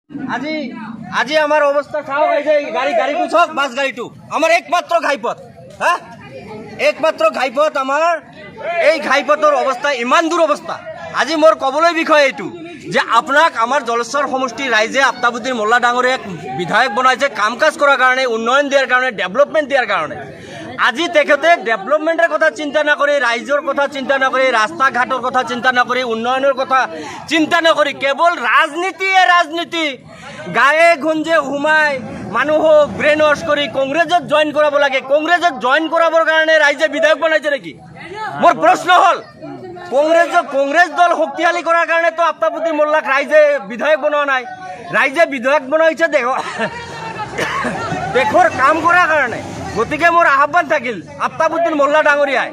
আজি আজি আমার অবস্থা চাওক, এই যে গাড়িটো চাওক, বাস গাড়িটো আমার একমাত্র ঘাইপথ। হ্যাঁ, একমাত্র ঘাইপথ আমার। এই ঘাইপথৰ অৱস্থা ইমান দূৰ অৱস্থা। আজি মোৰ ক'বলৈ বিষয় এইটো যে আপোনাক আমাৰ জলেশ্বৰ সমষ্টিৰ ৰাইজে আফতাবুদ্দিন মোল্লা ডাঙৰীয়াক বিধায়ক বনাইছে কাম কাজ কৰাৰ কাৰণে, উন্নয়ন দিয়াৰ কাৰণে, ডেভেলপমেণ্ট দিয়াৰ কাৰণে। আজি তেখেতে ডেভেলপমেণ্টৰ কথা চিন্তা নকৰি, ৰাইজৰ কথা চিন্তা নকৰি, ৰাস্তা ঘাটৰ কথা চিন্তা নকৰি, উন্নয়নৰ কথা চিন্তা নকৰি কেৱল ৰাজনীতি গায়ে গুঞ্জে সোমাই মানুহক ব্ৰেইন ৱাছ কৰি কংগ্ৰেছত জইন কৰাব লাগে। কংগ্ৰেছত জইন কৰাবৰ কাৰণে ৰাইজে বিধায়ক বনাইছে নেকি? মোৰ প্ৰশ্ন হ'ল, কংগ্ৰেছ দল শক্তিশালী কৰাৰ কাৰণেতো আফতাবুদ্দিন মোল্লাক ৰাইজে বিধায়ক বনোৱা নাই। ৰাইজে বিধায়ক বনাইছে দেশৰ কাম কৰাৰ কাৰণে। গতিকে মোৰ আহ্বান থাকিল আফতাবুদ্দিন মোল্লা ডাঙৰীয়াই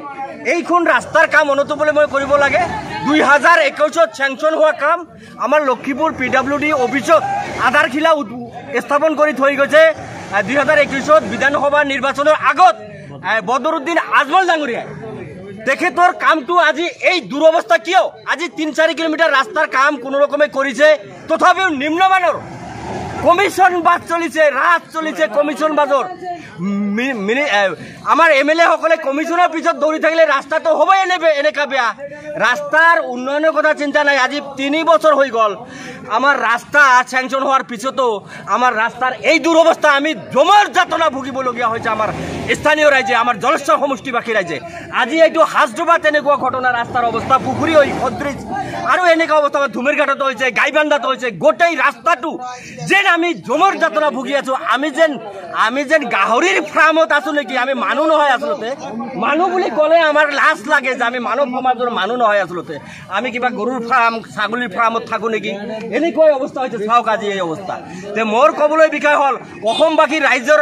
এইখন ৰাস্তাৰ কাম অনতোপলে মই কৰিব লাগে। 2021 চেংচন হোৱা কাম আমাৰ লক্ষীপুৰ PWD অফিচত আধাৰশিলা স্থাপন কৰি থৈ গৈছে। 2021 বিধানসভা নিৰ্বাচনৰ আগত বদৰুদ্দিন আজমল ডাঙৰীয়াই তেখেতৰ কামটো আজি এই দুৰৱস্থা কিয়? আজি 3-4 কিলোমিটাৰ ৰাস্তাৰ কাম কোনো ৰকমে কৰিছে, তথাপিও নিম্নমানৰ কমিশন বাজ চলিছে, ৰাজ চলিছে কমিশন বাজৰ। আমাৰ MLA সকলে কমিশনৰ পিছত দৌৰি থাকিলে ৰাস্তাটো হ'বই এনেকা বেয়া। ৰাস্তাৰ উন্নয়নৰ কথা চিন্তা নাই। আজি 3 বছৰ হৈ গ'ল আমাৰ ৰাস্তা চেংচন হোৱাৰ পিছতো আমাৰ ৰাস্তাৰ এই দুৰৱস্থা। আমি জমৰ যাতনা ভুগিবলগীয়া হৈছে আমাৰ স্থানীয় ৰাইজে, আমাৰ জলেশ্বৰ সমষ্টিবাসী ৰাইজে। আজি এইটো হাজদোবা তেনেকুৱা ঘটনা, ৰাস্তাৰ অৱস্থা পুখুৰী হৈ সদৃশ আৰু এনেকুৱা অৱস্থা ধুমেৰঘাটত হৈছে, গাইবান্ধাত হৈছে। গোটেই ৰাস্তাটো যেন আমি জমৰ যাতনা ভুগি আছো। আমি যেন গাহৰিৰ ফাৰ্মত আছো নেকি? আমি মানুহ নহয় আচলতে। মানুহ বুলি ক'লে আমাৰ লাজ লাগে যে আমি মানৱ সমাজৰ মানুহ নহয় আচলতে। আমি কিবা গৰুৰ ফাৰ্ম, ছাগলীৰ ফাৰ্মত থাকো নেকি? এনেকুৱাই অৱস্থা হৈছে। চাওক আজি এই অৱস্থা। তে মোৰ ক'বলৈ বিষয় হ'ল, অসমবাসী ৰাইজৰ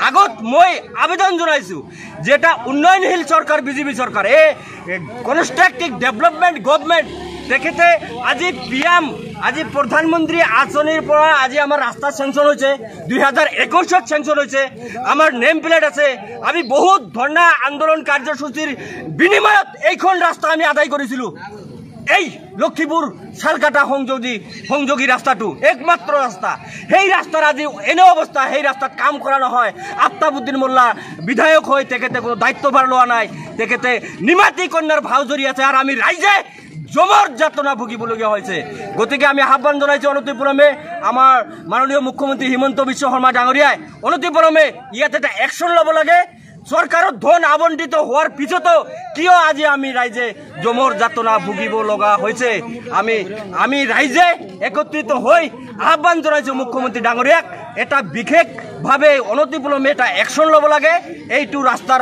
আগত মই আবেদন জনাইছো যে এটা উন্নয়নশীল চৰকাৰ বিজেপি চৰকাৰ, এই কনষ্ট্ৰাকটিভ ডেভেলপমেণ্ট গভৰ্ণমেণ্ট। তেখেতে আজি PM, আজি প্ৰধানমন্ত্ৰী আঁচনিৰ পৰা আজি আমাৰ ৰাস্তা চেংচন হৈছে। 2021 চেংচন হৈছে। আমাৰ নেম প্লেট আছে। আমি বহুত ধৰ্ণা আন্দোলন কাৰ্যসূচীৰ বিনিময়ত এইখন ৰাস্তা আমি আদায় কৰিছিলোঁ। এই লক্ষীপুৰ চালকাটা সংযোগী ৰাস্তাটো একমাত্ৰ ৰাস্তা। সেই ৰাস্তাৰ আজি এনে অৱস্থা, সেই ৰাস্তাত কাম কৰা নহয়। আফতাবুদ্দিন মোল্লা বিধায়ক হৈ তেখেতে কোনো দায়িত্বভাৰ লোৱা নাই। তেখেতে নিমাতী কন্যাৰ ভাও জৰি আছে আৰু আমি ৰাইজে জমৰ যাতনা ভুগিবলগীয়া হৈছে। গতিকে আমি আহ্বান জনাইছোঁ অনতিপলমে আমাৰ মাননীয় মুখ্যমন্ত্ৰী হিমন্ত বিশ্ব শৰ্মা ডাঙৰীয়াই অনতিপলমে ইয়াত এটা একশ্যন ল'ব লাগে। চৰকাৰৰ ধন আবণ্টিত হোৱাৰ পিছতো কিয় আজি আমি ৰাইজে জমৰ যাতনা ভুগিব লগা হৈছে? আমি ৰাইজে একত্ৰিত হৈ আহ্বান জনাইছোঁ মুখ্যমন্ত্ৰী ডাঙৰীয়াক এটা বিশেষভাৱে অনতিপলমে এটা একশ্যন ল'ব লাগে। এইটো ৰাস্তাৰ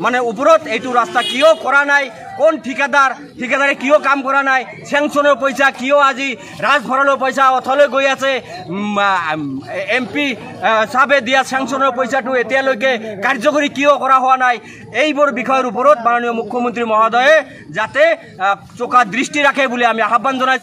মানে ওপৰত এইটো ৰাস্তা কিয় কৰা নাই? কোন ঠিকাদাৰে কিয় কাম কৰা নাই? চেংচনৰ পইচা কিয় আজি ৰাজভঁৰালৰ পইচা অথলে গৈ আছে? MP চাবে দিয়া চেংচনৰ পইচাটো এতিয়ালৈকে কাৰ্যকৰী কিয় কৰা হোৱা নাই? এইবোৰ বিষয়ৰ ওপৰত মাননীয় মুখ্যমন্ত্ৰী মহোদয়ে যাতে চোকা দৃষ্টি ৰাখে বুলি আমি আহ্বান জনাইছোঁ।